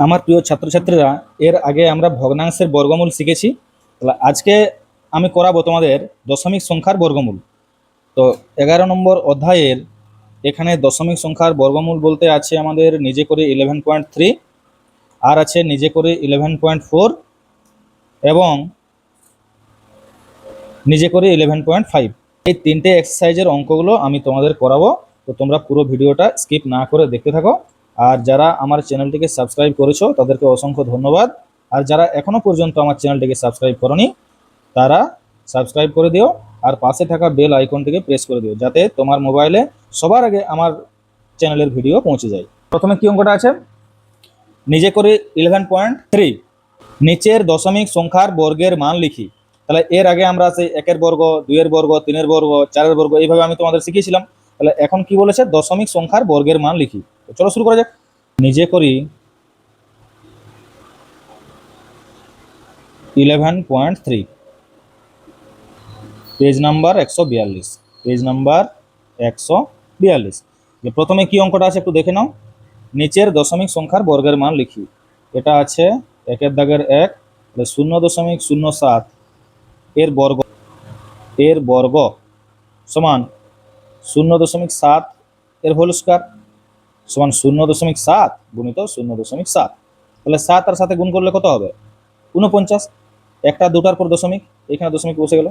আমার প্রিয় ছাত্রছাত্রীরা, এর আগে আমরা ভগ্নাংশের বর্গমূল শিখেছি। তাহলে আজকে আমি করাবো তোমাদের দশমিক সংখ্যার বর্গমূল। তো 11 নম্বর অধ্যায়ের এখানে দশমিক সংখ্যার বর্গমূল বলতে আছে আমাদের নিজে করে 11.3, আর আছে নিজে করে 11.4 এবং নিজে করে 11.5। এই তিনটে এক্সারসাইজের অঙ্কগুলো আমি তোমাদের করাবো। তো তোমরা পুরো ভিডিওটা স্কিপ না করে দেখতে থাকো। আর যারা আমার চ্যানেলটিকে সাবস্ক্রাইব করেছো তাদেরকে অসংখ্য ধন্যবাদ। আর যারা এখনো পর্যন্ত আমার চ্যানেলটিকে সাবস্ক্রাইব করনি তারা সাবস্ক্রাইব করে দিও, আর পাশে থাকা বেল আইকনটিকে প্রেস করে দিও যাতে তোমার মোবাইলে সবার আগে আমার চ্যানেলের ভিডিও পৌঁছে যায়। প্রথমে কি অঙ্কটা আছে, নিজে করে 11.3, নিচের দশমিক সংখ্যার বর্গের মান লিখি। তাহলে এর আগে আমরা সেই 1-এর বর্গ, 2-এর বর্গ, 3-এর বর্গ, 4-এর বর্গ এইভাবে আমি তোমাদের শিখিয়েছিলাম। তাহলে এখন কি বলেছে, দশমিক সংখ্যার বর্গের মান লিখি। তো চলো শুরু করা যাক। নিজে করি 11.3, পেজ নাম্বার 142, পেজ নাম্বার 142। প্রথমে কি অঙ্কটা আছে একটু দেখে নাও। নিচের দশমিক সংখ্যার বর্গের মান লিখি। এটা আছে 1-এর দাগের 1, 0.07 এর বর্গ, এর বর্গ সমান 0.7 এর হোল স্কয়ার সমান 0.7 গুণিত 0.7। তাহলে 7 আর সাথে গুণ করলে কত হবে, 49। একটা দুটার পর দশমিক, এখানে দশমিক বসে গেল।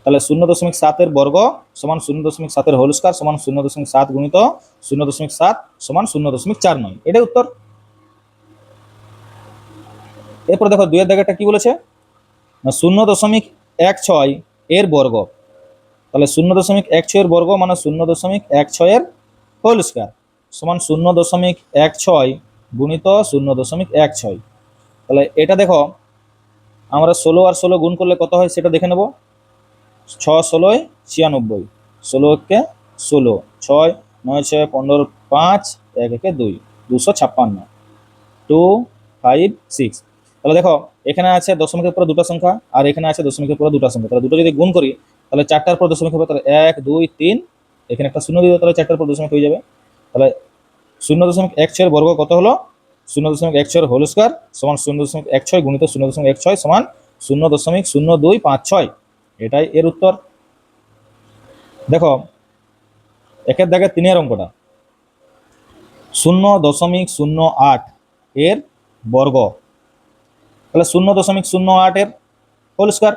তাহলে 0.7 এর বর্গ সমান 0.7 এর হোল স্কয়ার সমান 0.7 গুণিত 0.7 সমান 0.49। এটাই উত্তর। এরপর দেখো 2-এর দাগেরটা কি বলেছে না, 0.16 এর বর্গ। তাহলে 0.16 এর বর্গ মানে 0.16 এর হোল স্কয়ার সমান 0.16 গুণিত 0.16। তাহলে এটা দেখো আমরা 16 আর 16 গুণ করলে কত হয় সেটা দেখে নেব। 6-16 96, 16 16, 6 9 6 15 5 1 1 2, 256, 256। তাহলে দেখো এখানে আছে দশমিকের পরে দুটো সংখ্যা আর এখানে আছে দশমিকের পরে দুটো সংখ্যা। তাহলে দুটো যদি গুণ করি তাহলে 4টার পর দশমিক হবে, তাহলে 1 2 3, এখানে একটা শূন্য দিবে, তাহলে 4টার পর দশমিক হয়ে যাবে। তাহলে 0.16 বর্গ কত হলো, 0.16 হোল স্কয়ার সমান 0.16 গুণিত 0.16 সমান 0.0256। এটাই এর উত্তর। দেখো 1-এর দাগের 3-এর অঙ্কটা, 0.08 এর বর্গ। তাহলে 0.08 এর হোল স্কয়ার,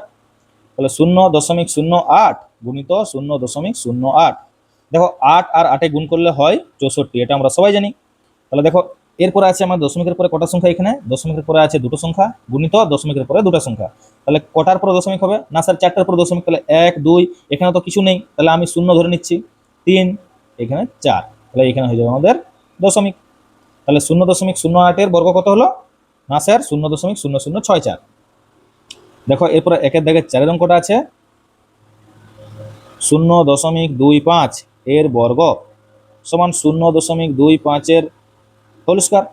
তাহলে 0.08 গুণিত 0.08। দেখো 8 আর 8-এ গুণ করলে হয় 64, এটা আমরা সবাই জানি। তাহলে দেখো এরপরে আছে আমার দশমিকের পরে কটা সংখ্যা, এখানে দশমিকের পরে আছে দুটো সংখ্যা গুণিত দশমিকের পরে দুটো সংখ্যা। তাহলে কটার পরে দশমিক হবে না স্যার, 4টার পরে দশমিক। তাহলে 1 2, এখানে তো কিছু নেই, তাহলে আমি শূন্য ধরে নিচ্ছি। 3, এখানে 4, তাহলে এখানে হয়ে যাবে আমাদের দশমিক। তাহলে 0.08 এর বর্গ কত হলো না স্যার, 0.0064। দেখো এরপরে 1-এর দাগের 4-এর অঙ্কটা আছে 0.25 এর বর্গ সমান 0.25 এর হোল স্কয়ার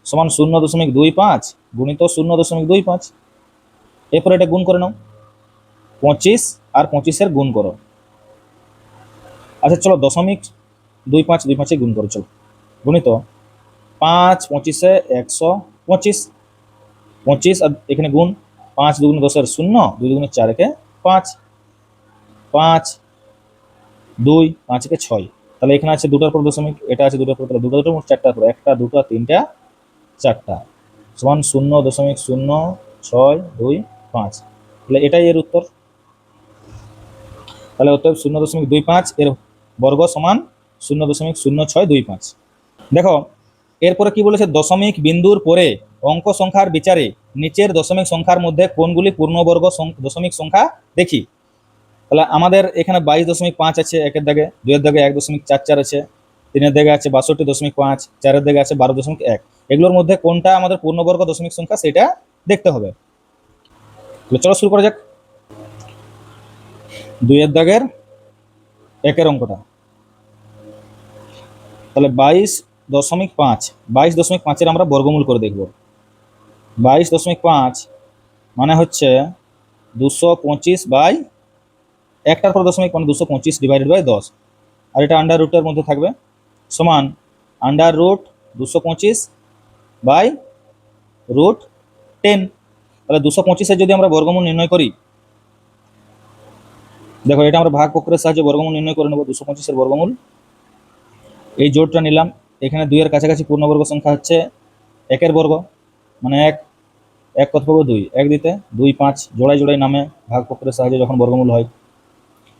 সমান 0.25 গুণিত 0.25। এরপরে এটা গুণ করে নাও, 25 আর 25-এর গুণ করো। আচ্ছা চলো 0.25 গুণ করো, চলো গুণিত 5 25-এ 125, 25 আর এখানে গুণ, 5 2 10 0, 2 2 4 5, 5 2 5 6। তাহলে এখানে আছে দুটার পর দশমিক, এটা আছে দুটার পর, তাহলে দুটো মোট 4টার পর, 1টা 2টা 3টা 4টা সমান 0.0625। তাহলে এটাই এর উত্তর। তাহলে উত্তর 0.25 এর বর্গ সমান 0.0625। দেখো এরপরে কি বলেছে, দশমিক বিন্দুর পরে অঙ্ক সংখ্যার বিচারে নিচের দশমিক সংখ্যার মধ্যে কোনগুলি পূর্ণবর্গ দশমিক সংখ্যা দেখি। তাহলে আমাদের এখানে 22.5 আছে 1-এর দাগে, 2-এর দাগে 1.44 আছে, 3-এর দাগে আছে 62.5, 4-এর দাগে আছে 12.1। এগুলোর মধ্যে কোনটা আমাদের পূর্ণবর্গ দশমিক সংখ্যা সেটা দেখতে হবে। চলো শুরু করা যাক। 2-এর দাগের 1-এর অঙ্কটা, তাহলে 22.5, 22.5-এর আমরা বর্গমূল করে দেখব। 22.5 মানে হচ্ছে 225 একটার পর দশমিক মানে 225 ডিভাইডেড বাই 10, আর এটা আন্ডার রুটের মধ্যে থাকবে সমান আন্ডার রুট 225 বাই √10। তাহলে 225-এর যদি আমরা বর্গমূল নির্ণয় করি, দেখো এটা আমরা ভাগ প্রক্রিয়ার সাহায্যে বর্গমূল নির্ণয় করে নেব। 225-এর বর্গমূল, এই জোড়টা নিলাম, এখানে 2-এর কাছাকাছি পূর্ণবর্গ সংখ্যা হচ্ছে 1-এর বর্গ, মানে 1, 1 কত পাবো 2, 1 দিতে 2, 5 জোড়ায় জোড়ায় নামে ভাগ প্রক্রিয়ার সাহায্যে যখন বর্গমূল হয়,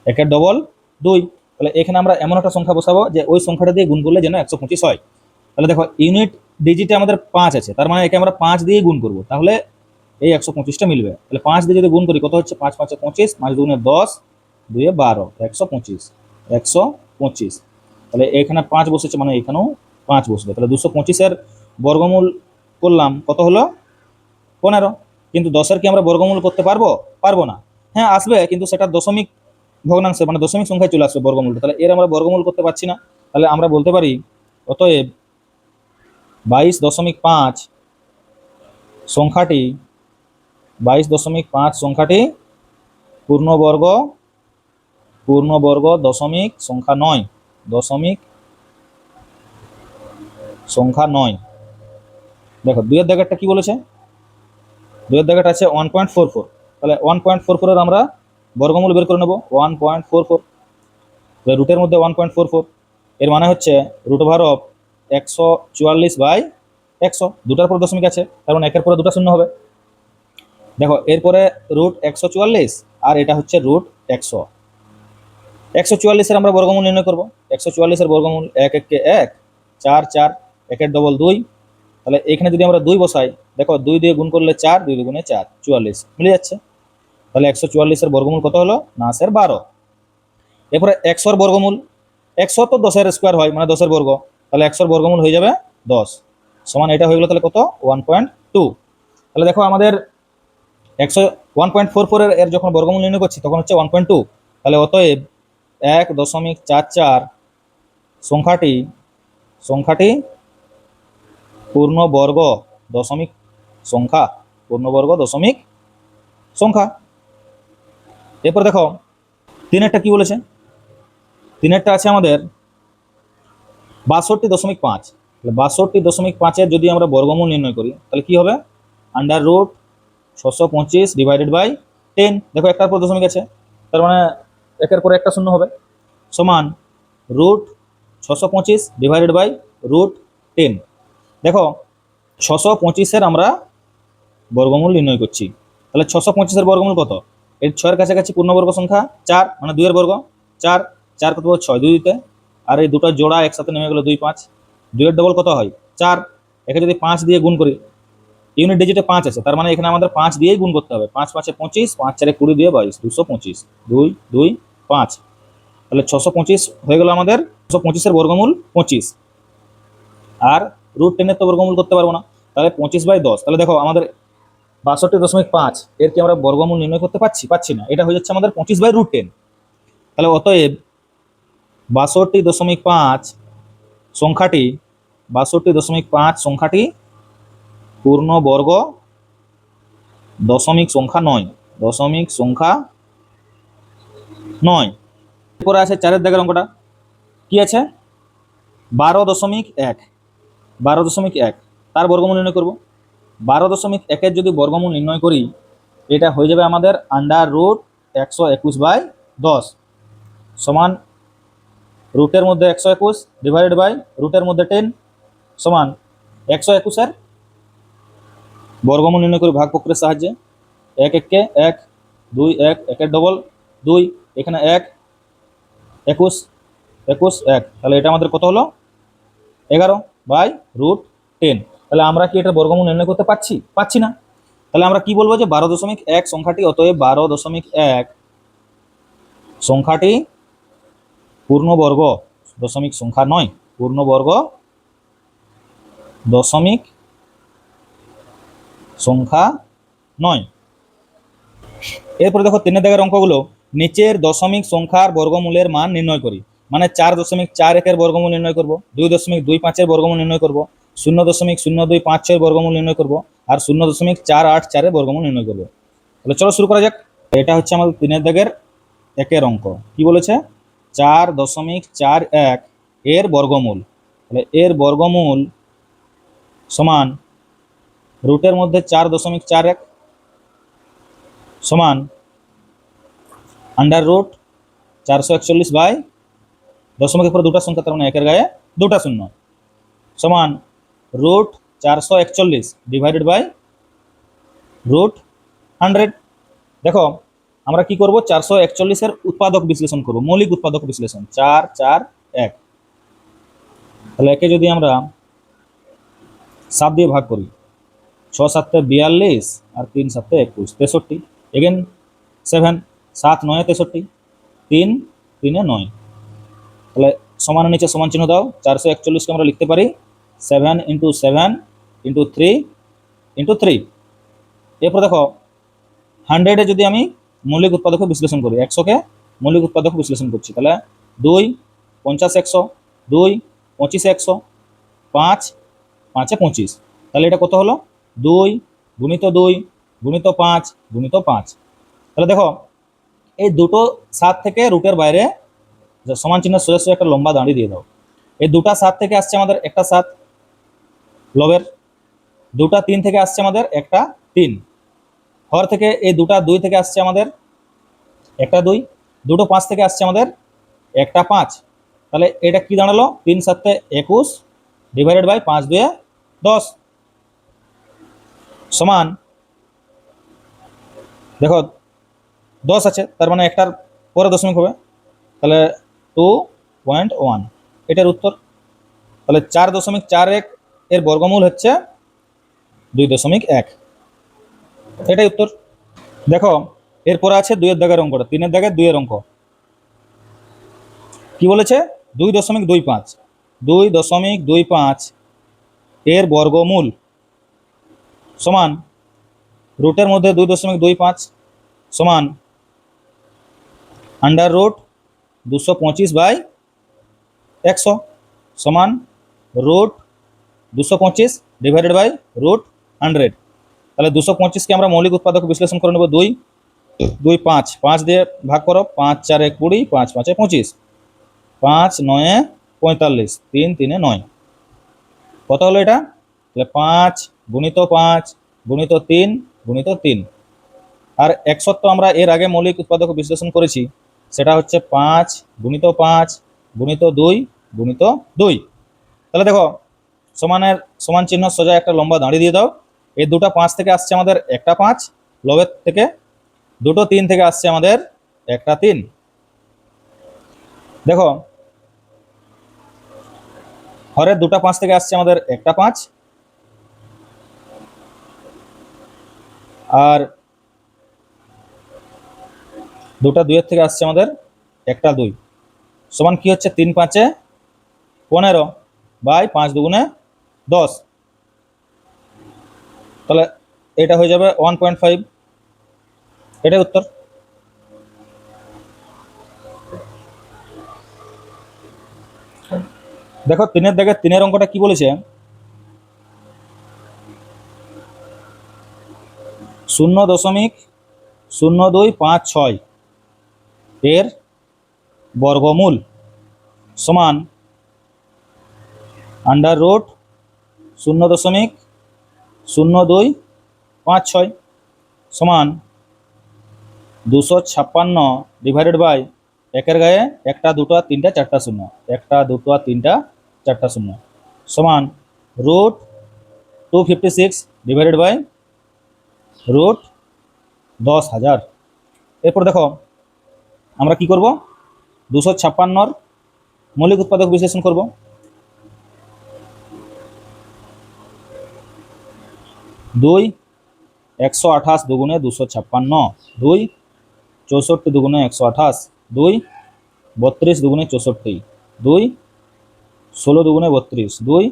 1-এর ডবল 2। তাহলে এখানে আমরা এমন একটা সংখ্যা বসাবো যে ওই সংখ্যাটা দিয়ে গুণ করলে যেন 125 হয়। তাহলে দেখো ইউনিট ডিজিটে আমাদের 5 আছে, তার মানে একে আমরা 5 দিয়ে গুণ করব, তাহলে এই 125টা মিলবে। তাহলে 5 দিয়ে যদি গুণ করি কত হচ্ছে, 5 5 25, 5 2 10, 2 12, 125, 125। তাহলে এখানে 5 বসেছে, মানে এখানেও 5 বসবে। তাহলে 225-এর বর্গমূল করলাম, কত হলো 15। কিন্তু 10-এর কি আমরা বর্গমূল করতে পারবো? পারবো না। হ্যাঁ আসবে, কিন্তু সেটা দশমিক ভগ্নাংশে, মানে দশমিক সংখ্যায় চলে আসবে বর্গমূলটা। তাহলে এর আমরা বর্গমূল করতে পারছি না। তাহলে আমরা বলতে পারি অতএব 22.5 সংখ্যাটি 22.5 সংখ্যাটি পূর্ণবর্গ দশমিক সংখ্যা নয়, দশমিক সংখ্যা নয়। দেখো 2-এর দাগেরটা কি বলেছে, 2-এর দাগেরটা আছে 1.44। তাহলে 1.44-এর আমরা বর্গমূল বের করে নেব, 1.44। রুটের মধ্যে 1.44, এর মানে হচ্ছে √144/100। দুটার পর দশমিক আছে, তার মানে 1-এর পরে দুটা শূন্য হবে। দেখো এরপরে √144 আর এটা হচ্ছে √100। 144-এর আমরা বর্গমূল নির্ণয় করব। 144-এর বর্গমূল 1 1 কে 1, 4 4, 1-এর ডবল 2। তাহলে এখানে যদি আমরা 2 বসাই, দেখো 2 দিয়ে গুণ করলে 4, 2 দুগুণে 4, 44 মিলে যাচ্ছে। তাহলে 144-এর বর্গমূল কত হলো, 9/12। এরপরে 100-এর বর্গমূল, 100 তো 10-এর স্কোয়ার হয়, মানে 10-এর বর্গ। তাহলে 100-এর বর্গমূল হয়ে যাবে 10, সমান এটা হয়ে গেল তাহলে কত, 1.2। তাহলে দেখো আমাদের 1.44 এর যখন বর্গমূল নির্ণয় করছি তখন হচ্ছে 1.2। তাহলে অতএব 1.44 সংখ্যাটি পূর্ণবর্গ দশমিক সংখ্যা, এরপর দেখো 3-এরটা কি বলেছে, 3-এরটা আছে আমাদের 62.5। 62.5-এর যদি আমরা বর্গমূল নির্ণয় করি তাহলে কি হবে, √625/10। দেখো একটার পর দশমিক আছে, তার মানে 1-এর পরে একটা শূন্য হবে, সমান √625/√10। দেখো 625-এর আমরা বর্গমূল নির্ণয় করছি। তাহলে 625-এর বর্গমূল কত, এর 6-এর কাছাকাছি পূর্ণবর্গ সংখ্যা 4, মানে 2-এর বর্গ 4, 4 কত 6, 2 দিতে, আর এই দুটো জোড়া একসাথে নেমে গেল 2 5, 2-এর ডবল কত হয় 4। একে যদি 5 দিয়ে গুণ করি, ইউনিট ডিজিটে 5 আছে, তার মানে এখানে আমাদের 5 দিয়েই গুণ করতে হবে। 5 5 25, 5 4 20 দিয়ে 22, 225, 2 2 5। তাহলে 625 হয়ে গেল আমাদের। 625-এর বর্গমূল 25, আর √10-এর তো বর্গমূল করতে পারবো না, তাহলে 25/10। তাহলে দেখো আমাদের 62.5 এর কি আমরা বর্গমূল নির্ণয় করতে পারছি না, এটা হয়ে যাচ্ছে আমাদের 25/√10। তাহলে অতএব 62.5 সংখ্যাটি পূর্ণবর্গ দশমিক সংখ্যা নয়। এরপরে আছে 4-এর দাগের অঙ্কটা, কি আছে 12.1, তার বর্গমূল নির্ণয় করব। 12.1-এর যদি বর্গমূল নির্ণয় করি, এটা হয়ে যাবে আমাদের √121/10, সমান রুটের মধ্যে 121 ডিভাইডেড বাই রুটের মধ্যে 10, সমান 121-এর বর্গমূল নির্ণয় করি ভাগ প্রক্রিয়ার সাহায্যে। 1 1 কে 1, 2 1, 1-এর ডবল 2, এখানে 1, 21 21 1। তাহলে এটা আমাদের কত হলো 11/√10। তাহলে আমরা কি এটা বর্গমূল নির্ণয় করতে পারছি না। তাহলে আমরা কি বলবো যে 12.1 সংখ্যাটি, অতএব 12.1 সংখ্যাটি পূর্ণবর্গ দশমিক সংখ্যা নয়, পূর্ণবর্গ দশমিক সংখ্যা নয়। এরপরে দেখো 3-এর দাগের অঙ্কগুলো, নিচের দশমিক সংখ্যার বর্গমূলের মান নির্ণয় করি। মানে 4.41-এর বর্গমূল নির্ণয় করব, 2.25-এর বর্গমূল নির্ণয় করব, 0.0256-এর বর্গমূল নির্ণয় করব, আর 0.484-এর বর্গমূল নির্ণয় করব। তাহলে চলো শুরু করা যাক। এটা হচ্ছে আমাদের 3-এর দাগের 1-এর অঙ্ক। কি বলেছে, 4.41 এর বর্গমূল। তাহলে এর বর্গমূল সমান রুটের মধ্যে 4.41 সমান আন্ডার রুট 441 বাই দশমিকের পরে দুটা সংখ্যা, তার মানে একের গায়ে দুটা শূন্য, সমান রুট 441 ডিভাইডেড বাই রুট 100। দেখো আমরা কি করব, 441-এর উৎপাদক বিশ্লেষণ করব, মৌলিক উৎপাদক বিশ্লেষণ 4 4 1। তাহলে একে যদি আমরা 7 দিয়ে ভাগ করি, 6 7 42 আর 3 7 21, 63। এগেন 7 7 9 63, 3 3 9। তাহলে সমান নিচে সমান চিহ্ন দাও, 441-কে আমরা লিখতে পারি 7 × 7 × 3 × 3। এরপর দেখো 100-এ যদি আমি মৌলিক উৎপাদক বিশ্লেষণ করি, 100-কে মৌলিক উৎপাদক বিশ্লেষণ করছি, তাহলে 2 50 100, 2 25 100, 5 5 25। তাহলে এটা কত হলো, 2 × 2 × 5 × 5। তাহলে দেখো এই দুটো 7 থেকে রুটের বাইরে সমান চিহ্ন সোজা একটা লম্বা দাঁড়ি দিয়ে দাও। এই দুটা 7 থেকে আসছে আমাদের একটা 7 লবের, দুটা 3 থেকে আসছে আমাদের একটা 3, হর থেকে এই দুটা 2 থেকে আসছে আমাদের একটা 2, দুটো 5 থেকে আসছে আমাদের একটা 5। তাহলে এটা কি দাঁড়ালো, 3 7 21 ডিভাইডেড বাই 5 2 10 সমান, দেখো 10 আছে, তার মানে একটার পরে দশমিক হবে, তাহলে 2.1 এটার উত্তর। তাহলে 4.41 এর বর্গমূল হচ্ছে 2.1, এটাই উত্তর। দেখো এরপরে আছে 2-এর দাগের অঙ্কটা, 3-এর দাগের 2-এর অঙ্ক কি বলেছে, 2.25 2.25 এর বর্গমূল সমান রুটের মধ্যে 2.25 সমান আন্ডার রুট 225 বাই 100 সমান রুট 225 ডিভাইডেড বাই রুট 100। তাহলে 225-কে আমরা মৌলিক উৎপাদক বিশ্লেষণ করে নেব, 2 2 5 5 দিয়ে ভাগ করো, 5 4 20, 5 5 25, 5 9 45, 3 3 9। কত হলো এটা, তাহলে 5 × 5 × 3 × 3। আর 100 তো আমরা এর আগে মৌলিক উৎপাদক বিশ্লেষণ করেছি, সেটা হচ্ছে 5 × 5 × 2 × 2। তাহলে দেখো সমানের সমান চিহ্ন সোজা একটা লম্বা দাঁড়ি দিয়ে দাও। এই দুটো 5 থেকে আসছে আমাদের একটা 5 লবের থেকে, দুটো 3 থেকে আসছে আমাদের একটা 3। দেখো হরের দুটো 5 থেকে আসছে আমাদের একটা 5, আর দুটা 2-এর থেকে আসছে আমাদের একটা 2, সমান কি হচ্ছে, 3 5 15 বাই 5 2 10। তাহলে এটা হয়ে যাবে 1.5, এটাই উত্তর। দেখো 3-এর দাগের 3-এর অঙ্কটা কি বলেছে, 0.0256 এর বর্গমূল সমান আন্ডার রুট 0.0256 সমান 256 ডিভাইডেড বাই একের গায়ে একটা দুটো তিনটা চারটা শূন্য, একটা দুটো তিনটা চারটা শূন্য সমান রুট 256 ডিভাইডেড বাই রুট 10,000। এরপর দেখো আমরা কি করব, 256-র মৌলিক উৎপাদক বিশ্লেষণ করব। 2 128 দুগুণে 256, 2 64 দুগুণে 128, 2 32 দুগুণে 64, 2 16 দুগুণে 32, 2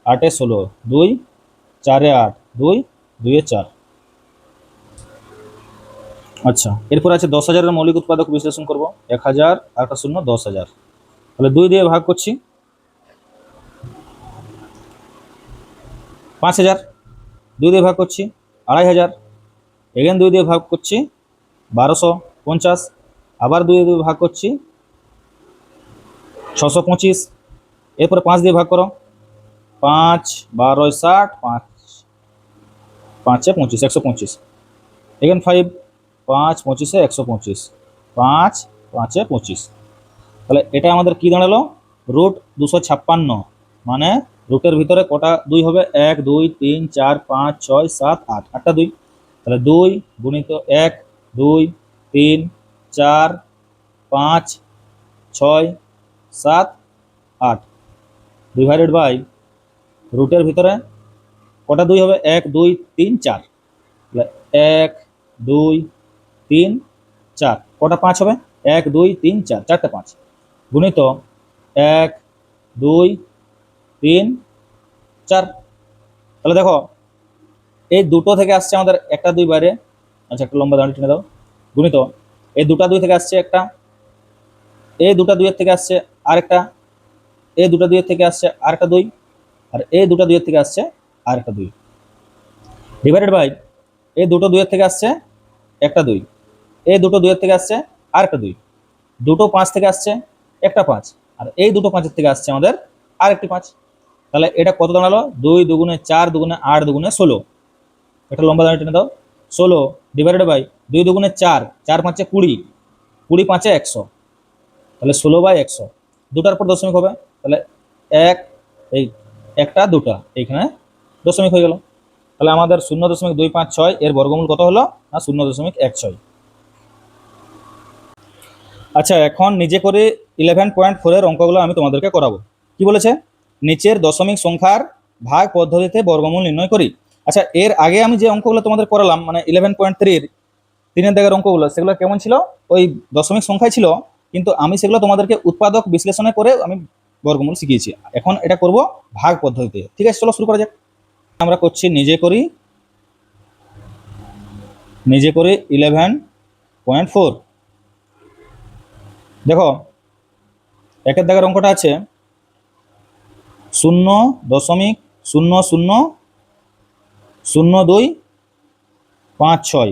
8 16, 2 4 8, 2 2 4। আচ্ছা এরপর আছে 10,000-এর মৌলিক উৎপাদক বিশ্লেষণ করব, 1000 একটা শূন্য 10,000। তাহলে 2 দিয়ে ভাগ করছি, 5,000, 2 দিয়ে ভাগ করছি 2,500, এগেন 2 দিয়ে ভাগ করছি 1250, আবার 2 দিয়ে ভাগ করছি 625। এরপরে 5 দিয়ে ভাগ করো, 5 12 60, 5 5 25 125, এখানে 5 5 25 125, 5 5 25। তাহলে এটা আমাদের কি দাঁড়ালো, রুট 256। মানে রুটের ভিতরে কটা 2 হবে, 1 2 3 4 5 6 7 8, 8টা 2। তাহলে 2 গুণিত 1 2 3 4 5 6 7 8 ডিভাইডেড বাই রুটের ভিতরে কটা 2 হবে, 1 2 3 4। তাহলে 1 2 3 4, কটা 5 হবে, 1 2 3 4, 4টে 5 গুণিত 1 2 3 4। তাহলে দেখো এই দুটো থেকে আসছে আমাদের একটা 2 বাইরে, আচ্ছা একটা লম্বা দাঁড়ি টেনে দাও, গুণিত এই দুটা 2 থেকে আসছে একটা, এই দুটা 2 এর থেকে আসছে আরেকটা, এই দুটা 2 এর থেকে আসছে আরেকটা 2, আর এই দুটা 2 এর থেকে আসছে আরেকটা 2, ডিভাইডেড বাই এই দুটো 2 এর থেকে আসছে একটা 2, এই দুটো 2 এর থেকে আসছে আরেকটা 2, দুটো 5 থেকে আসছে একটা 5, আর এই দুটো 5 এর থেকে আসছে আমাদের আরেকটি 5। তাহলে এটা কত দাঁড়ালো, 2 দুগুণে 4 দুগুণে 8 দুগুণে 16, একটা লম্বা দাঁড়িয়ে টেনে দাও, 16 ডিভাইডেড বাই 2 দুগুণে 4, 4 5 20, 20 5 100, তাহলে 16/100। দুটার পর দশমিক হবে, তাহলে এক এই একটা দুটা এইখানে দশমিক হয়ে গেল। তাহলে আমাদের 0.256 এর বর্গমূল কত হলো না 0.16। আচ্ছা এখন নিজে করে 11.4 এর অঙ্কগুলো আমি তোমাদেরকে করাবো। কি বলেছে, নিচের দশমিক সংখ্যার ভাগ পদ্ধতিতে বর্গমূল নির্ণয় করি। আচ্ছা এর আগে আমি যে অঙ্কগুলো তোমাদের করালাম মানে 11.3 এর 3 এর দাগের অঙ্কগুলো, সেগুলো কেমন ছিল, ওই দশমিক সংখ্যায় ছিল, কিন্তু আমি সেগুলো তোমাদেরকে উৎপাদক বিশ্লেষণে করে আমি বর্গমূল শিখিয়েছি। এখন এটা করব ভাগ পদ্ধতিতে। ঠিক আছে চলো শুরু করা যাক। আমরা করছি নিজে করি 11.4। দেখো একের দাগের অঙ্কটা আছে 0.000256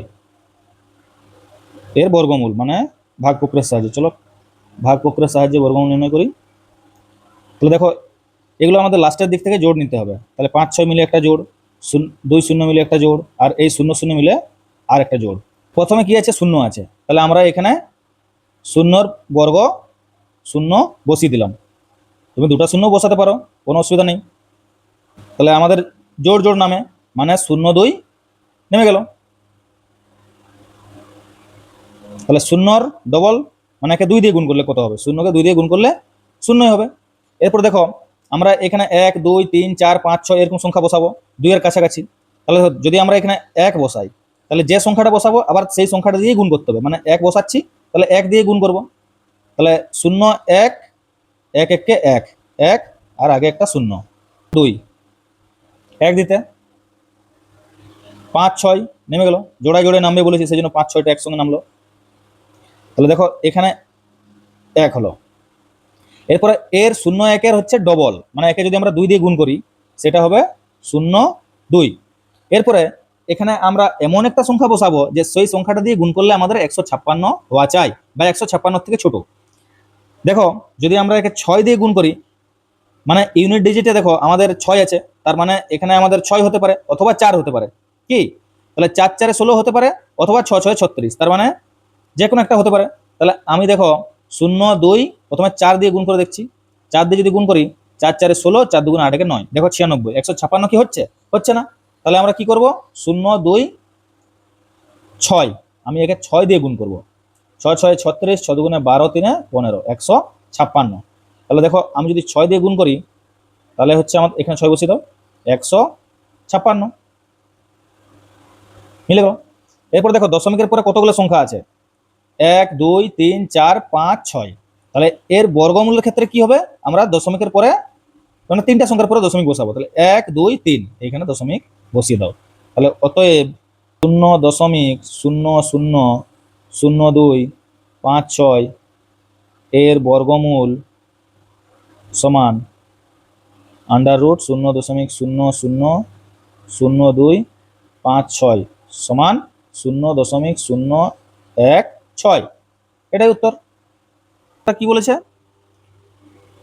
এর বর্গমূল মানে ভাগ প্রক্রিয়ার সাহায্যে। চলো ভাগ প্রক্রিয়ার সাহায্যে বর্গমূল নির্ণয় করি। তাহলে দেখো এগুলো আমাদের লাস্টের দিক থেকে জোড় নিতে হবে। তাহলে 5 6 মিলে একটা জোড়, 2 0 মিলে একটা জোড়, আর এই 0 0 মিলে আর একটা জোড়। প্রথমে কি আছে, শূন্য আছে, তাহলে আমরা এখানে শূন্যর বর্গ শূন্য বসিয়ে দিলাম। তুমি দুটা শূন্য বসাতে পারো, কোনো অসুবিধা নেই। তাহলে আমাদের জোড় জোড় নামে মানে 0 2 নেমে গেল। তাহলে শূন্যর ডবল মানে একে 2 দিয়ে গুণ করলে কত হবে, শূন্যকে 2 দিয়ে গুণ করলে শূন্যই হবে। এরপর দেখো আমরা এখানে 1 2 3 4 5 6 এরকম সংখ্যা বসাবো 2 এর কাছাকাছি। তাহলে যদি আমরা এখানে 1 বসাই, তাহলে যে সংখ্যাটা বসাবো আবার সেই সংখ্যাটা দিয়ে গুণ করতে হবে, মানে 1 বসাচ্ছি তাহলে 1 দিয়ে গুণ করব। তাহলে 0 1 1 1 কে 1 1 আর আগে একটা 0 2 1 দিতে 5 6 নেমে গেল, জোড়ায় জোড়ায় নামবে বলেছি সেই জন্য 5 6টা একসঙ্গে নামলো। তাহলে দেখো এখানে 1 হলো। এরপরে এর 0 1 এর হচ্ছে ডবল, মানে একে যদি আমরা 2 দিয়ে গুণ করি সেটা হবে 0 2। এরপরে এখানে আমরা এমন একটা সংখ্যা বসাবো যে সেই সংখ্যাটা দিয়ে গুণ করলে আমাদের 156 হওয়া চাই বা 156 থেকে ছোট। দেখো যদি আমরা একে 6 দিয়ে গুণ করি, মানে ইউনিট ডিজিটে দেখো আমাদের 6 আছে, তার মানে এখানে আমাদের 6 হতে পারে অথবা 4 হতে পারে। কি তাহলে 4 4 16 হতে পারে অথবা 6 6 36, তার মানে যে কোনো একটা হতে পারে। তাহলে আমি দেখো 0 2 প্রথমে 4 দিয়ে গুণ করে দেখছি, 4 দিয়ে যদি গুণ করি 4 4 16, 4 2 8 9, দেখো 96, 156 কি হচ্ছে, হচ্ছে না। তাহলে আমরা কি করব, 0 2 6 আমি একে 6 দিয়ে গুণ করব, 6 6 36, 6 2 12 3 15, 156। তাহলে দেখো আমি যদি 6 দিয়ে গুণ করি তাহলে হচ্ছে আমার এখানে 6 বসিয়ে দাও, 156 মিলে গেল। এরপর দেখো দশমিকের পরে কতগুলো সংখ্যা আছে, 1 2 3 4 5 6। তাহলে এর বর্গমূলের ক্ষেত্রে কি হবে, আমরা দশমিকের পরে মানে 3টা সংখ্যার পরে দশমিক বসাবো। তাহলে 1 2 3 এইখানে দশমিক বসিয়ে দাও। তাহলে অতএব 0.000256 এর বর্গমূল সমান √0.000256 সমান 0.016। এটাই উত্তর। কি বলেছে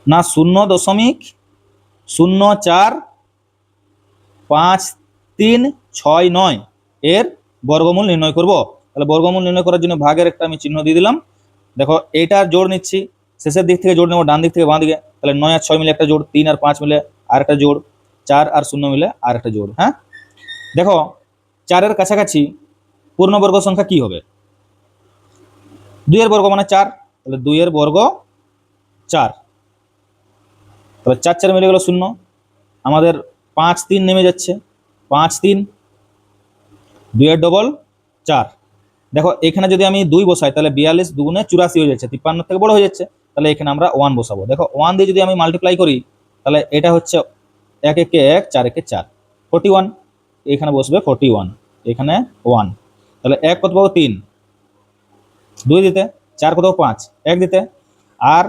না 0.0453 6, 9 এর বর্গমূল নির্ণয় করব। তাহলে বর্গমূল নির্ণয় করার জন্য ভাগের একটা আমি চিহ্ন দিয়ে দিলাম। দেখো এইটার জোড় নিচ্ছি, শেষের দিক থেকে জোড় নেবো ডান দিক থেকে বাঁ দিকে। তাহলে 9 আর 6 মিলে একটা জোড়, 3 আর 5 মিলে আর একটা জোড়, 4 আর 0 মিলে আর একটা জোড়। হ্যাঁ, দেখো 4-এর কাছাকাছি পূর্ণবর্গ সংখ্যা কি হবে? 2 এর বর্গ মানে 4, তাহলে 2 এর বর্গ 4, তাহলে 4 4 মিলে গেল 0। আমাদের 5 3 নেমে যাচ্ছে, 5 3, 2 এর ডবল 4। দেখো এখানে যদি আমি 2 বসাই তাহলে 42 2 84 হয়ে যাচ্ছে, 53 থেকে বড় হয়ে যাচ্ছে। তাহলে এখানে আমরা 1 বসাবো। দেখো 1 দিয়ে যদি আমি মাল্টিপ্লাই করি তাহলে এটা হচ্ছে 1 1 1 4 1 4 41, এখানে বসবে 41, এখানে 1। তাহলে 1 কত পাবো 3, 2 দিতে, 4 কত 5, 1 দিতে, আর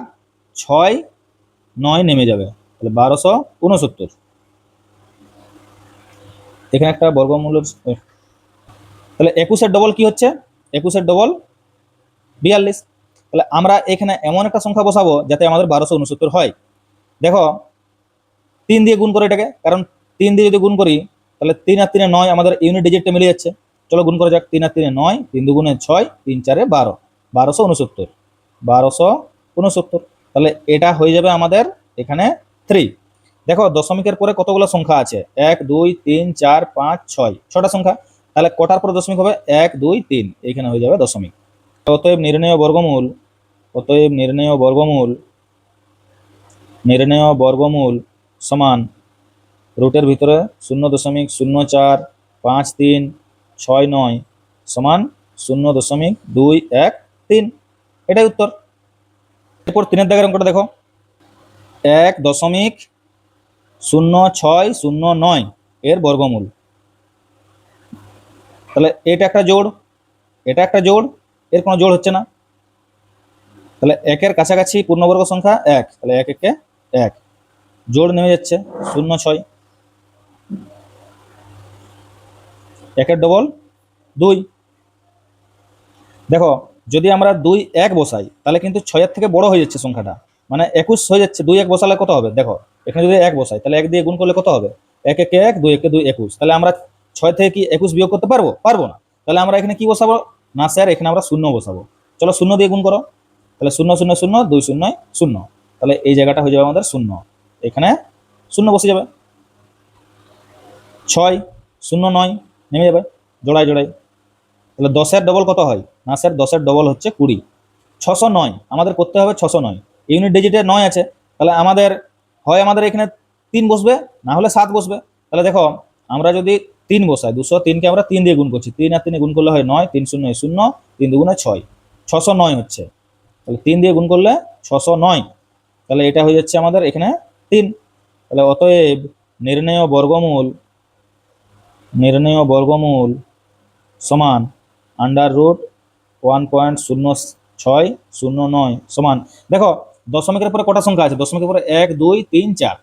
6 9 নেমে যাবে, তাহলে 1269। এখানে একটা বর্গমূল, তাহলে 21 এর ডবল কি হচ্ছে? 21 এর ডবল 42। তাহলে আমরা এখানে এমন একটা সংখ্যা বসাবো যাতে আমাদের 1269 হয়। দেখো 3 দিয়ে গুণ করে এটাকে, কারণ 3 দিয়ে যদি গুণ করি তাহলে 3 আর 3 9, আমাদের ইউনিট ডিজিটটা মিলে যাচ্ছে। চলো গুণ করা যাক, 3 আর 3 9, 3 দুগুণে 6, 3 4 12, 1269, 1269। তাহলে এটা হয়ে যাবে আমাদের এখানে 3। দেখো দশমিকের পরে কতগুলো সংখ্যা আছে? 1 2 3 4 5 6, 6টা সংখ্যা। তাহলে কটার পরে দশমিক হবে? 1 2 3, এখানে হয়ে যাবে দশমিক। অতএব নির্ণেয় বর্গমূল, অতএব নির্ণেয় বর্গমূল সমান রুটের ভিতরে 0.045369 সমান 0.213। এটাই উত্তর। এরপর 3-এর দাগের অঙ্কটা দেখো, 1.0609 এর বর্গমূল। তাহলে এটা একটা জোড়, এটা একটা জোড়, এর কোনো জোড় হচ্ছে না। তাহলে 1-এর কাছাকাছি পূর্ণবর্গ সংখ্যা 1, তাহলে 1 1 1, জোড় নেমে যাচ্ছে 0 6, 1-এর ডবল 2। দেখো যদি আমরা 2 1 বসাই তাহলে কিন্তু 6-এর থেকে বড় হয়ে যাচ্ছে সংখ্যাটা, মানে 21 হয়ে যাচ্ছে। 2 1 বসালে কত হবে? দেখো এখানে যদি 1 বসাই তাহলে 1 দিয়ে গুণ করলে কত হবে? 1 1 1, 2 1 2 21। তাহলে আমরা 6 থেকে কি 21 বিয়োগ করতে পারবো? পারবো না। তাহলে আমরা এখানে কি বসাবো? না স্যার, এখানে আমরা 0 বসাবো। চলো 0 দিয়ে গুণ করো, তাহলে 0 0 0 2 0 0, তাহলে এই জায়গাটা হয়ে যাবে আমাদের 0, এখানে 0 বসে যাবে। 6 0 9 নেমে যাবে জোড়ায় জোড়ায়। তাহলে 10-এর ডবল কত হয়? না স্যার, 10-এর ডবল হচ্ছে 20। 609 আমাদের করতে হবে, 609 ইউনিট ডিজিটে 9 আছে। তাহলে আমাদের হয় আমাদের এখানে 3 বসবে, না হলে 7 বসবে। তাহলে দেখো আমরা যদি 3 বসাই, 203-কে আমরা 3 দিয়ে গুণ করছি, 3 আর 3 গুণ করলে হয় 9, 3 0 0, 3 দুগুণে 6, 609 হচ্ছে। তাহলে 3 দিয়ে গুণ করলে 609, তাহলে এটা হয়ে যাচ্ছে আমাদের এখানে 3। তাহলে অতএব নির্ণেয় বর্গমূল সমান √1.0609 সমান। দেখো দশমিকের পরে কটা সংখ্যা আছে? দশমিকের পরে 1 2 3 4,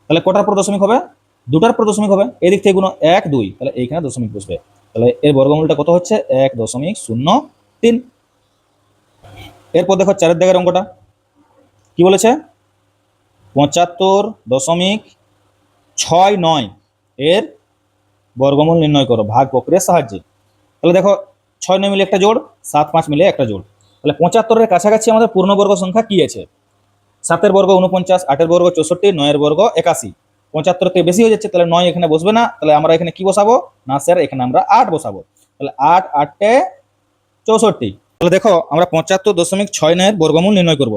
তাহলে কটার পর দশমিক হবে? দুটার পর দশমিক হবে। এদিক থেকে গুণ 1 2, তাহলে এইখানে দশমিক বসবে। তাহলে এর বর্গমূলটা কত হচ্ছে? 1.03। এরপর দেখো 4-এর দাগের অঙ্কটা কি বলেছে? 75.69 এর বর্গমূল নির্ণয় করো ভাগ প্রক্রিয়ার সাহায্যে। তাহলে দেখো 6 9 মিলে একটা জোড়, 7 5 মিলে একটা জোড়। তাহলে 75-এর কাছাকাছি আমাদের পূর্ণবর্গ সংখ্যা কি আছে? 7-এর বর্গ 49, 8-এর বর্গ 64, 9-এর বর্গ 81। 75 থেকে বেশি হয়ে যাচ্ছে, তাহলে 9 এখানে বসবে না। তাহলে আমরা এখানে কি বসাবো? না স্যার, এখানে আমরা 8 বসাবো। তাহলে 8 8 64। তাহলে দেখো আমরা 75.69 এর বর্গমূল নির্ণয় করব।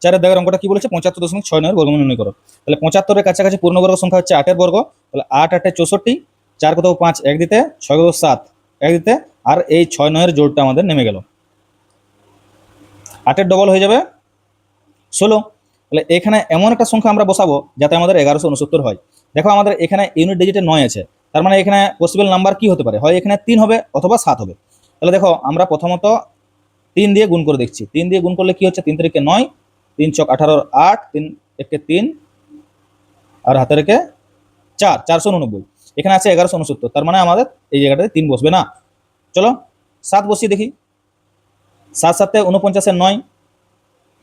4-এর দাগের অঙ্কটা কি বলেছে? 75.69 এর বর্গমূল নির্ণয় করো। তাহলে 75-এর কাছাকাছি পূর্ণবর্গ সংখ্যা হচ্ছে 8-এর বর্গ, তাহলে 8 8 64, 4 কত 5 1 দিতে, 6 কত 7 1 দিতে, আর এই 6 9 এর জোড়টা আমাদের নেমে গেল। 8-এর ডবল হয়ে যাবে 16। তাহলে এখানে এমন একটা সংখ্যা আমরা বসাবো যাতে আমাদের 1169 হয়। দেখো আমাদের এখানে ইউনিট ডিজিটে 9 আছে, তার মানে এখানে পসিবল নাম্বার কি হতে পারে? হয় এখানে 3 হবে অথবা 7 হবে। তাহলে দেখো আমরা প্রথমত 3 দিয়ে গুণ করে দেখছি। 3 দিয়ে গুণ করলে কি হচ্ছে? 3 3 9, 3 চক 18 8, 3 1 3, আর হাতে রেখে 4 489। এখানে আছে 1169, তার মানে আমাদের এই জায়গাটাতে 3 বসবে না। চলো 7 বসিয়ে দেখি। 7 7 49 9,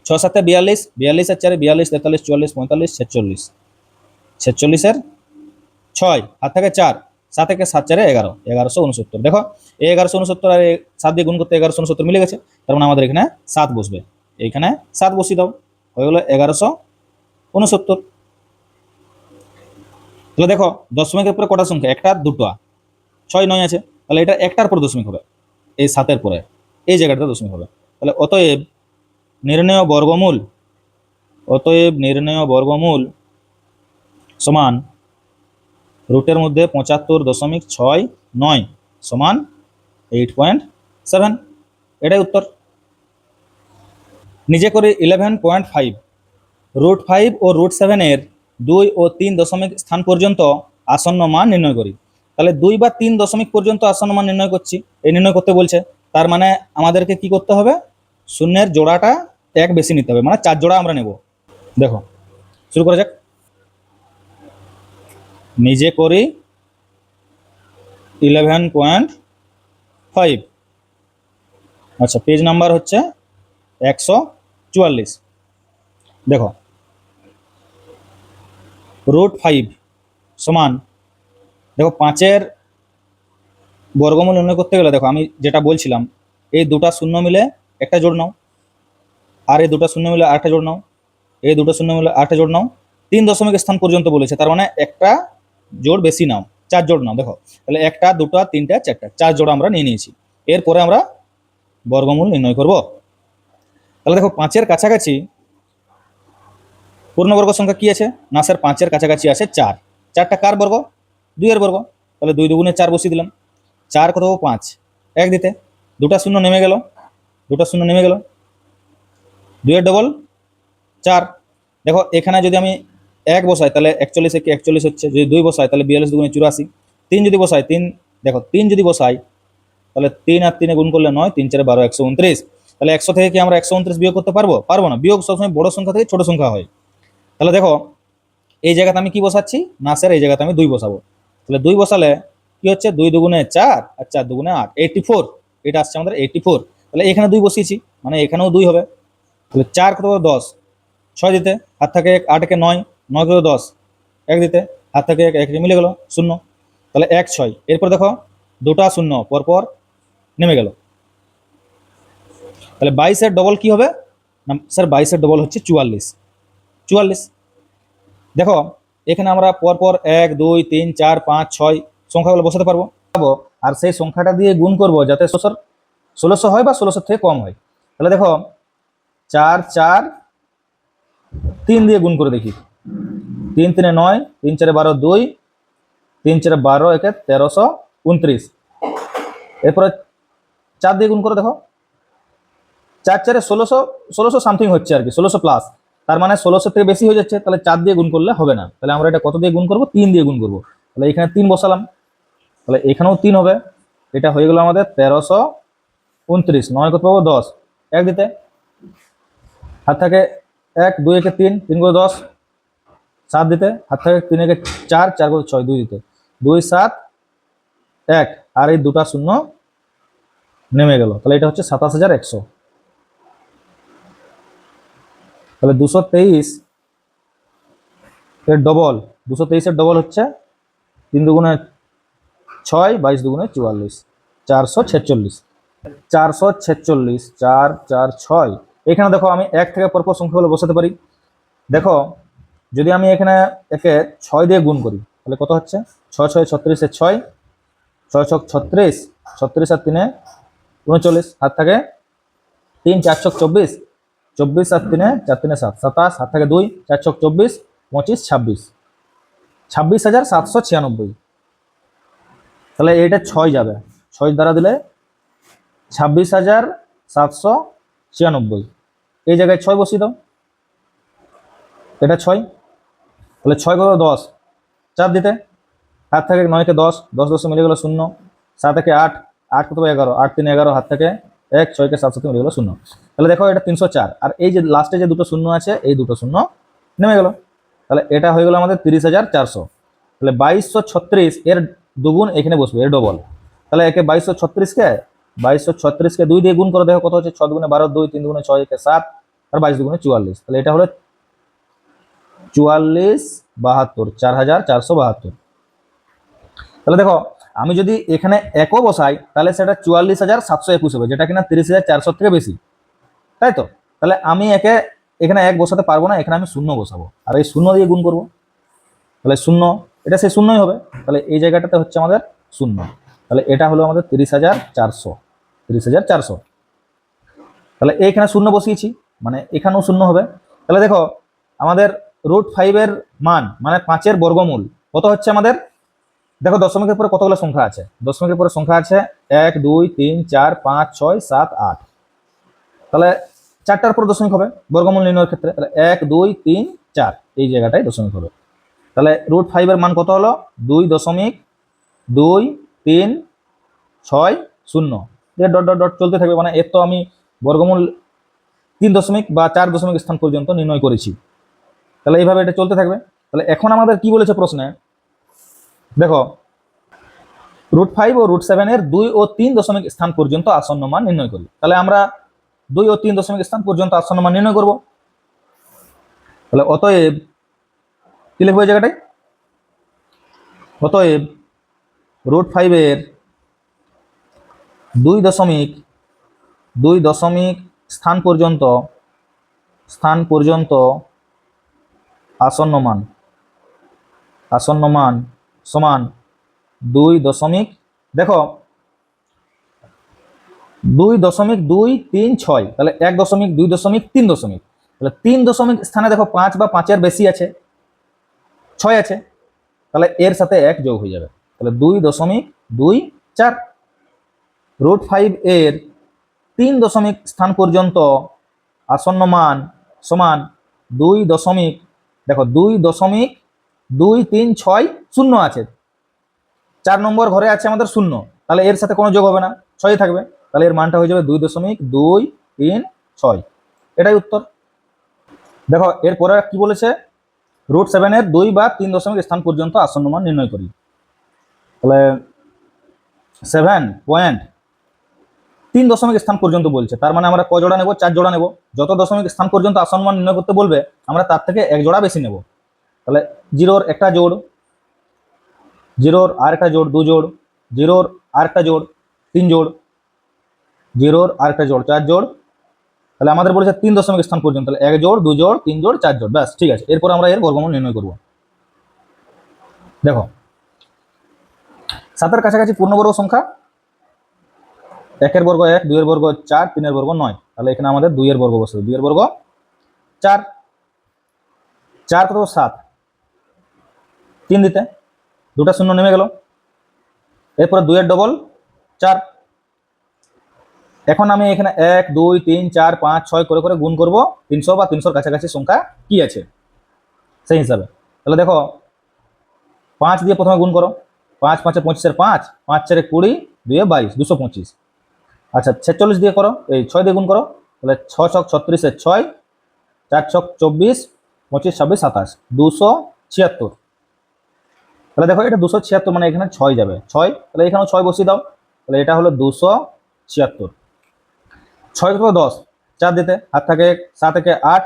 6 7 42, 42 4 42 43 44 45 46, 46 এর 6 হাত থেকে 4, 7 একে 7 4 11, 1169। দেখো এই 1169 আর 7 দিয়ে গুণ করতে 1169 মিলে গেছে, তার মানে আমাদের এখানে 7 বসবে, এইখানে 7 বসিয়ে দাও, হয়ে গেল 1169। তাহলে দেখো দশমিকের পরে কটা সংখ্যা, একটা দুটো, 6 9 আছে, তাহলে এটা একটার পর দশমিক হবে, এই 7-এর পরে এই জায়গাটা দশমিক হবে। তাহলে অতএব নির্ণেয় বর্গমূল সমান রুটের মধ্যে 75.69 সমান 8.7, এটাই উত্তর। নিজে করে 11.5 √5 ও √7 এর 2 ও 3 দশমিক স্থান পর্যন্ত আসন্ন মান নির্ণয় করি। তাহলে 2 বা 3 দশমিক পর্যন্ত আসন্ন মান নির্ণয় করছি, এই নির্ণয় করতে বলছে, তার মানে আমাদেরকে কি করতে হবে, শূন্যের জোড়াটা এক বেশি নিতে হবে, মানে 4 জোড়া আমরা নেব। দেখো শুরু করা যাক। নিজে করি 11.5, আচ্ছা পেজ নাম্বার হচ্ছে 144। দেখো √5 সমান, দেখো 5-এর বর্গমূল নির্ণয় করতে গেলে দেখো আমি যেটা বলছিলাম, এই দুটা শূন্য মিলে একটা জোড় নাও, আর এই দুটা শূন্য মিলে আরেকটা জোড় নাও, এই দুটো শূন্য মিলে আরেকটা জোড় নাও, 3 দশমিক স্থান পর্যন্ত বলেছে, তার মানে একটা জোড় বেশি নাও, 4 জোড় নাও। দেখো তাহলে একটা দুটো তিনটা চারটা, 4 জোড় আমরা নিয়ে নিয়েছি, এরপরে আমরা বর্গমূল নির্ণয় করব। তাহলে দেখো 5-এর কাছাকাছি পূর্ণবর্গ সংখ্যা কি আছে না স্যার, 5-এর কাছাকাছি আছে 4, 4টা কার বর্গ, 2-এর বর্গ, তাহলে 2 দুগুণে 4 বসিয়ে দিলাম, 4 কত 5, 1 দিতে, দুটা শূন্য নেমে গেল, 2-এর ডবল 4। দেখো এখানে যদি আমি 1 বসাই তাহলে 41 একে 41 হচ্ছে, যদি 2 বসাই তাহলে 42 দুগুণে 84, 3 যদি বসাই 3, দেখো 3 যদি বসাই তাহলে 3 আর 3 গুণ করলে 9, 3 4 12 129। তাহলে 100 থেকে কি আমরা 129 বিয়োগ করতে পারবো? পারবো না, বিয়োগ সবসময় বড় সংখ্যা থেকে ছোট সংখ্যা হয়। তাহলে দেখো এই জায়গাতে আমি কি বসাচ্ছি না স্যার, এই জায়গাতে আমি 2 বসাবো। তাহলে 2 বসালে কি হচ্ছে, 2 দুগুণে 4 আর 4 দুগুণে 8, 84, এটা আসছে আমাদের 84। তাহলে এখানে 2 বসিয়েছি, মানে এখানেও 2 হবে। তাহলে 4 কত 10, 6 দিতে, হাত থেকে 1, 8 একে 9, 9 কত 10, 1 দিতে, হাত থেকে 1, 1 মিলে গেল 0, তাহলে 1 6। এরপর দেখো দুটা শূন্য পরপর নেমে গেল, তাহলে 22-এর ডবল কি হবে না স্যার, 22-এর ডবল হচ্ছে 44। দেখো এখানে আমরা পরপর 1 2 3 4 5 6 সংখ্যাগুলো বসাতে পারবো, আর সেই সংখ্যাটা দিয়ে গুণ করব যাতে 1600 হয় বা 1600 থেকে কম হয়। তাহলে দেখো 4 4 3 দিয়ে গুণ করে দেখি, 3 3 9, 3 4 12 2, 3 4 12 একে 1329। এরপরে 4 দিয়ে গুণ করে দেখো, 4 4 1600 সামথিং হচ্ছে আর কি, 1600 প্লাস, তার মানে 1600 থেকে বেশি হয়ে যাচ্ছে, তাহলে 4 দিয়ে গুণ করলে হবে না, তাহলে আমরা এটা কত দিয়ে গুণ করব, 3 দিয়ে গুণ করব। তাহলে এখানে 3 বসালাম, তাহলে এখানেও 3 হবে, এটা হয়ে গেল আমাদের 1329। 9 কত পাবো 10, 1 দিতে, হাত থেকে 1 2 একে 3, 3 করে 10, 7 দিতে, হাত থেকে 3 একে 4, 4 করে 6, 2 দিতে, 2 7 1, আর এই দুটা শূন্য নেমে গেল, তাহলে এটা হচ্ছে 27100। তাহলে 223 এর ডবল, 223-এর ডবল হচ্ছে 3 দুগুণে 6, 22 দুগুণে 44, 446, 446, 4 4 6। এখানে দেখো আমি 1 থেকে পরপর সংখ্যাগুলো বসাতে পারি। দেখো যদি আমি এখানে একে 6 দিয়ে গুণ করি তাহলে কত হচ্ছে, 6 6 36 এর 6, 6 6 36, 36 আর 3 39, হাত থেকে 3 4 6 24, 24 আর 3 4 3 7, 27, হাত থেকে 2 4 6 24, 25 26, 26,796। তাহলে এটা 6 যাবে, 6 দ্বারা দিলে 26,796, এই জায়গায় 6 বসিয়ে দাও, এটা 6, তাহলে 6 কত 10, 4 দিতে, হাত থেকে 9 কে 10, 10 10 মিলে গেল 0, 7 থেকে 8, 8 কত 11, 8 3 11, হাত থেকে 1, 6 কে 7 7 মিলে গেল 0। তাহলে দেখো এটা 304, আর এই যে লাস্টে যে দুটো শূন্য আছে এই দুটো শূন্য নেমে গেল, তাহলে এটা হয়ে গেল আমাদের 30,400। তাহলে 2236 এর দুগুণ এখানে বসবে, এর ডবল, তাহলে একে 2236কে 2 দিয়ে গুণ করে দেখো কত হচ্ছে, 6 দুগুণে 12, 2 3 দুগুণে 6 একে 7, আর 22 দুগুণে 44, তাহলে এটা হলো 4472, 4472। তাহলে দেখো আমি যদি এখানে একও বসাই তাহলে সেটা 44,721 হবে, যেটা কিনা 30,400 থেকে বেশি, তাই তো? তাহলে আমি এখানে এক বসাতে পারবো না, এখানে আমি শূন্য বসাবো আর এই শূন্য দিয়ে গুণ করবো, তাহলে শূন্য, এটা সেই শূন্যই হবে। তাহলে এই জায়গাটাতে হচ্ছে আমাদের শূন্য, তাহলে এটা হলো আমাদের 30,400, 30,400। তাহলে এইখানে শূন্য বসিয়েছি, মানে এখানেও শূন্য হবে। তাহলে দেখো আমাদের √5 মান মানে 5 বর্গমূল কত হচ্ছে আমাদের, দেখো দশমিকের পরে কতগুলো সংখ্যা আছে, দশমিকের পরে সংখ্যা আছে 1 2 3 4 5 6 7 8, তাহলে 4টার পর দশমিক হবে বর্গমূল নির্ণয়ের ক্ষেত্রে, তাহলে 1 2 3 4 এই জায়গাটায় দশমিক হবে। তাহলে √5 মান কত হলো 2.22360, ডট ডট ডট চলতে থাকবে, মানে এর তো আমি বর্গমূল 3 দশমিক বা 4 দশমিক স্থান পর্যন্ত নির্ণয় করেছি। তাহলে এইভাবে এটা চলতে থাকবে। তাহলে এখন আমাদের কি বলেছে প্রশ্নে, দেখো √5 ও √7 এর 2 ও 3 দশমিক স্থান পর্যন্ত আসন্ন মান নির্ণয় করি। তাহলে আমরা 2 ও 3 দশমিক স্থান পর্যন্ত আসন্ন মান নির্ণয় করব। তাহলে অতএব কি লিখবো এই জায়গাটায়, অতএব √5 এর 2 দশমিক স্থান পর্যন্ত আসন্ন মান সমান 2 দশমিক, দেখো 2.236, তাহলে 1.2.3, তাহলে 3 দশমিক স্থানে দেখো 5 বা 5-এর বেশি আছে, 6 আছে, তাহলে এর সাথে 1 যোগ হয়ে যাবে, তাহলে 2.24। √5 এর 3 দশমিক স্থান পর্যন্ত আসন্ন মান সমান 2 দশমিক, দেখো 2.236 শূন্য আছে, 4 নম্বর ঘরে আছে আমাদের শূন্য, তাহলে এর সাথে কোনো যোগ হবে না, 6 থাকবে, তাহলে এর মানটা হয়ে যাবে 2.236, এটাই উত্তর। দেখো এরপরে কি বলেছে, √7 এর 2 বা 3 দশমিক স্থান পর্যন্ত আসন্ন মান নির্ণয় করি। তাহলে 7.3 দশমিক স্থান পর্যন্ত বলছে, তার মানে আমরা ক জোড়া নেব, 4 জোড়া নেব। যত দশমিক স্থান পর্যন্ত আসন্ন মান নির্ণয় করতে বলবে আমরা তার থেকে 1 জোড়া বেশি নেব। তাহলে 0-র একটা জোড়, 0-র আরেকটা জোড় 2 জোড়, 0-র আরেকটা জোড় 3 জোড়, 0-র আরেকটা জোড় 4 জোড়। তাহলে আমাদের বলেছে 3 দশমিক স্থান পর্যন্ত, তাহলে 1 জোড় 2 জোড় 3 জোড় 4 জোড়, ব্যাস ঠিক আছে। এরপর আমরা এর বর্গমূল নির্ণয় করব। দেখো 7-এর কাছাকাছি পূর্ণবর্গ সংখ্যা, 1-এর বর্গ 1, 2-এর বর্গ 4, 3-এর বর্গ 9, তাহলে এখানে আমাদের 2-এর বর্গ বসবে, 2-এর বর্গ 4, 4 কত 7, 3 দিতে 2টা শূন্য নেমে গেল, এরপরে 2-এর ডবল 4। এখন আমি এখানে 1 2 3 4 5 6 করে করে গুণ করব 300 বা 300-র কাছাকাছি সংখ্যা কি আছে সেই হিসাবে। তাহলে দেখো 5 দিয়ে প্রথমে গুণ করো, 5 5 25-এর 5, 5 4 20, 2 22, 225। আচ্ছা 46 দিয়ে করো, এই 6 দিয়ে গুণ করো, তাহলে 6 ছক 36-এর 6, 4 ছক 24, 25 26 27, 276। তাহলে দেখো এটা 276, মানে এখানে 6 যাবে, 6, তাহলে এখানেও 6 বসিয়ে দাও, তাহলে এটা হলো 276। 6 কত 10, 4 দিতে, হাত থাকে 7 থেকে 8,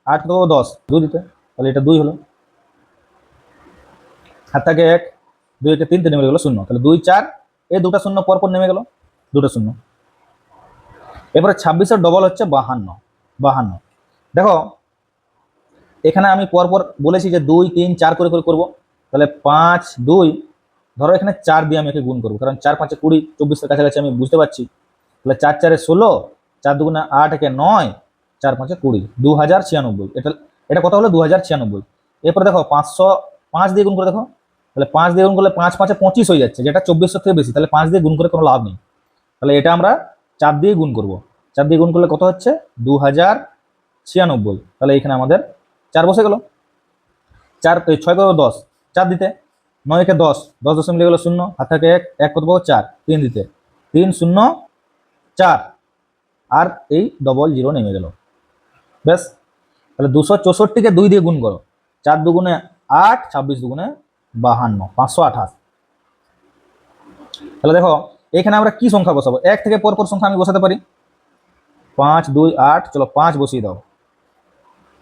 8 কত 10, 2 দিতে, তাহলে এটা 2 হলো, হাত থাকে 1, 2 কে 3 নেমে গেল 0, তাহলে 2 4, এই দুটা শূন্য পরপর নেমে গেল, দুটো শূন্য। এরপরে 26-এর ডবল হচ্ছে 52। দেখো এখানে আমি পরপর বলেছি যে 2 3 4 করে করে করবো, তাহলে 5 2, ধরো এখানে 4 দিয়ে আমি একে গুণ করবো, কারণ 4 5 20, 24-এর কাছাকাছি আমি বুঝতে পারছি, তাহলে 4 4 16, 4 2 8 একে 9, 4 5 20, 2096। এটা কত হলো 2096। এরপরে দেখো 505 দিয়ে গুণ করে দেখো, তাহলে 5 দিয়ে গুণ করলে 5 5 25 হয়ে যাচ্ছে, যেটা 2400 থেকে বেশি, তাহলে 5 দিয়ে গুণ করে কোনো লাভ নেই, তাহলে এটা আমরা 4 দিয়ে গুণ করব। 4 দিয়ে গুণ করলে কত হচ্ছে 2096, তাহলে এখানে আমাদের 4 বসে গেল। 4 6 কত 10, 4 দিতে, 9 একে 10, 10 দশমিক লেগে গেল 0, হাত থেকে 1, 1 কত পাবো 4, 3 দিতে, 3 0 4, আর এই ডবল 0 নেমে গেল, ব্যাস। তাহলে 264-কে 2 দিয়ে গুণ করো, 4 দুগুণে 8, 26 দুগুণে 52, 528। তাহলে দেখো এখানে আমরা কি সংখ্যা বসাবো, 1 থেকে পরপর সংখ্যা আমি বসাতে পারি, 5 2 8, চলো 5 বসিয়ে দাও,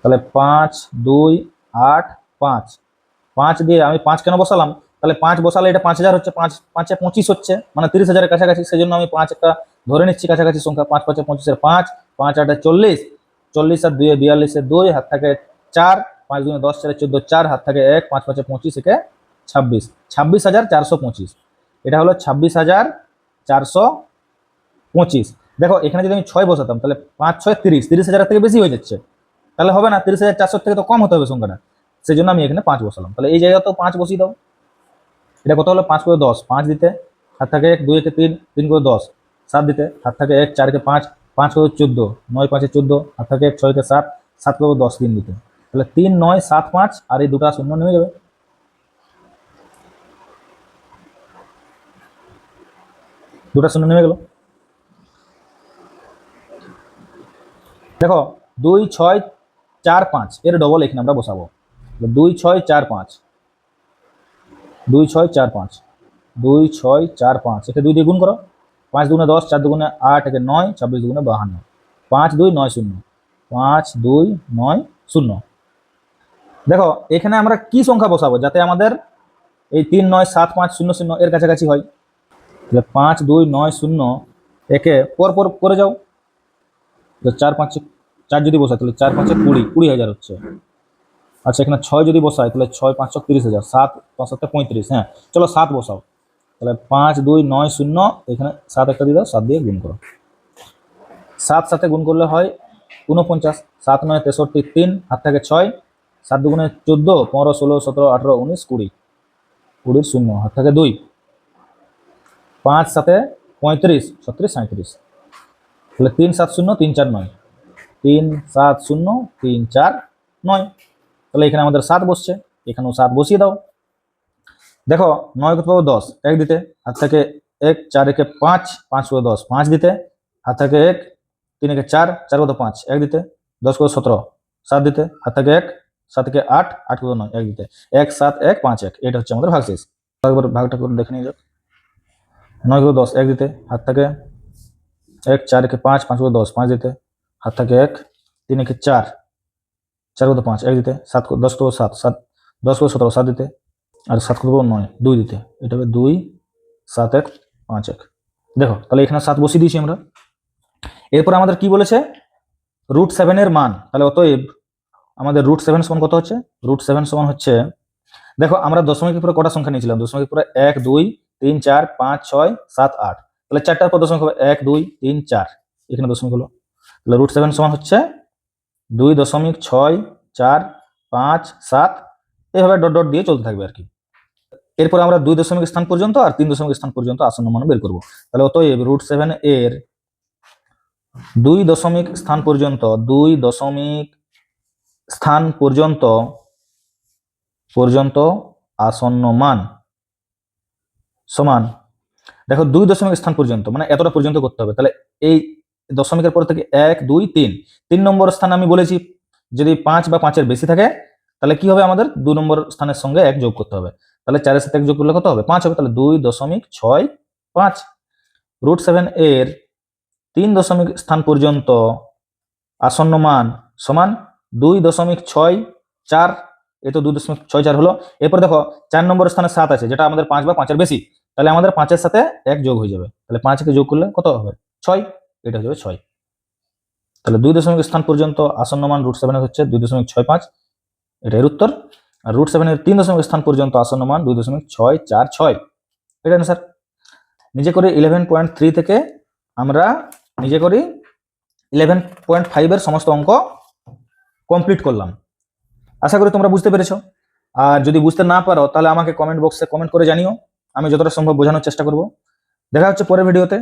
তাহলে 5 2 8 5, 5 দিয়ে আমি 5 কেন বসালাম, তাহলে 5 বসালে এটা 5000 হচ্ছে, 5 5 25 হচ্ছে, মানে 30,000 এর কাছাকাছি। সেজন্য আমি 5 একটা ধরে নিচ্ছি কাছাকাছি সংখ্যা। 5 5 25 এর 5, 5 8 40, 40 আর 2 42 এর 2, হাত থাকে 4, 5 2 10 4 14 4, হাত থাকে 1, 5 5 25 একে 26, 26,425। এটা হলো 26,425। দেখো এখানে যদি আমি 6 বসাতাম তাহলে 5 6 30, 30,000 থেকে বেশি হয়ে যাচ্ছে, তাহলে হবে না, 30,400 থেকে তো কম হতে হবে সংখ্যাটা। সেই জন্য আমি এখানে 5 বসালাম। তাহলে এই জায়গায় তো 5 বসিয়ে দাও। এটা কত হলো? 5 করে 10, 5 দিতে, হাত থাকে 1, 2 একে 3, 3 করে 10, 7 দিতে, হাত থাকে 1, 4 কে 5, 5 করে 14, 9 5 14, হাত থাকে 1, 6 কে 7, 7 করে 10, 3 দিতে, তাহলে 3 9 7 5, আর এই দুটা শূন্য নেমে যাবে। দুটা শূন্য নেমে গেল। দেখো 2 6 4 5 এর ডবল এখানে আমরা বসাবো। 2 6 4 5, 2 6 4 5, 2 6 4 5, একে 2 দিয়ে গুণ করো। 5 দুগুণে 10, 4 দুগুণে 8, একে 9, 26 দুগুণে 52, 5 2 9 0, 5 2 9 0। দেখো এখানে আমরা কি সংখ্যা বসাবো যাতে আমাদের এই 3 9 7 5 0 0 এর কাছাকাছি হয়? তাহলে 5 2 9 0 একে পর পর করে যাও। 4 5 4 যদি বসাই তাহলে 4 5 20, 20,000 হচ্ছে। আচ্ছা এখানে 6 যদি বসাই তাহলে 6 5 30,000, 7 5 7 35। হ্যাঁ চলো 7 বসাও। তাহলে 5 2 9 0, এখানে 7 একটা দিয়ে দাও, 7 দিয়ে গুণ করো। 7 সাথে গুণ করলে হয় 49, 7 9 63, 3, হাত থাকে 6, 7 দুগুণে 14, 15 16 17 18 19 20, 20 শূন্য, হাত থাকে 2, 5 সাথে 35 36 37, তাহলে 3 7 0 3 4 9, 3 7 0 3 4 9। তাহলে এখানে আমাদের 7 বসছে, এখানেও 7 বসিয়ে দাও। দেখো 9 কত পাবো? 10, 1 দিতে, হাত থেকে 1, 4 একে 5, 5 করে 10, 5 দিতে, হাত থেকে 1, 3 একে 4, 4 কত 5, 1 দিতে, 10 করে 17, 7 দিতে, হাত থেকে 1, 7 একে 8, 8 করে 9, 1 দিতে, 1 7 1 5 1। এটা হচ্ছে আমাদের ভাগশেষ। একবার ভাগটা করে দেখে নিয়ে যাও। 9 করে 10, 1 দিতে, হাত থেকে 1, 4 একে 5, 5 করে 10, 5 দিতে, হাত থেকে 1, 3 একে 4, 4 কত 5, 1 দিতে, 7 10 করে 7, 7 10 করে 17, 7 দিতে, আর 7 কত 9, 2 দিতে, এটা হবে 2 7 1 5 1। দেখো তাহলে এখানে 7 বসিয়ে দিয়েছি আমরা। এরপর আমাদের কি বলেছে? √7 এর মান। তাহলে অতএব আমাদের √7 সমান কত হচ্ছে? √7 সমান হচ্ছে, দেখো আমরা দশমিকের পরে কটা সংখ্যা নিয়েছিলাম? দশমিকের পরে 1 2 3 4 5 6 7 8, তাহলে চারটার পর দশমিক হবে 1 2 3 4, এখানে দশমিক হলো। তাহলে √7 সমান হচ্ছে 2.6 4 5 7, এইভাবে ডট ডট দিয়ে চলতে থাকবে আর কি। এরপর আমরা 2 দশমিক স্থান পর্যন্ত আর 3 দশমিক স্থান পর্যন্ত আসন্ন মান বের করব। তাহলে অতএব √7 এর 2 দশমিক স্থান পর্যন্ত, 2 দশমিক স্থান পর্যন্ত পর্যন্ত আসন্ন মান সমান, দেখো 2 দশমিক স্থান পর্যন্ত মানে এতটা পর্যন্ত করতে হবে। তাহলে এই দশমিকের পর থেকে 1 2 3, 3 নম্বর স্থানে আমি বলেছি যদি 5 বা 5 এর বেশি থাকে তাহলে কি হবে? আমাদের 2 নম্বর স্থানের সঙ্গে 1 যোগ করতে হবে। তাহলে 4 এর সাথে 1 যোগ করলে কত হবে? 5 হবে। তাহলে 2.65। √7 এর 3 দশমিক স্থান পর্যন্ত আসন্ন মান সমান 2.64। এ তো 2.64 হলো। এরপর দেখো 4 নম্বর স্থানে 7 আছে, যেটা আমাদের 5 বা 5 এর বেশি, তাহলে আমাদের 5 এর সাথে 1 যোগ হয়ে যাবে। তাহলে 5 কে যোগ করলে কত হবে? 6, এটা হয়ে যাবে 6। তাহলে 2 দশমিক স্থান পর্যন্ত আসন্ন মান √7 এর হচ্ছে 2.65, এটা এর উত্তর। আর √7 এর 3 দশমিক স্থান পর্যন্ত আসন্ন মান 2.646, এটা অ্যান্সার। নিজে করে 11.3 থেকে আমরা নিজে করি 11.5 এর সমস্ত অঙ্ক কমপ্লিট করলাম। আশা করি তোমরা বুঝতে পেরেছো। আর যদি বুঝতে না পারো তাহলে আমাকে কমেন্ট বক্সে কমেন্ট করে জানিও, আমি যতটা সম্ভব বোঝানোর চেষ্টা করব। দেখা হচ্ছে পরের ভিডিওতে।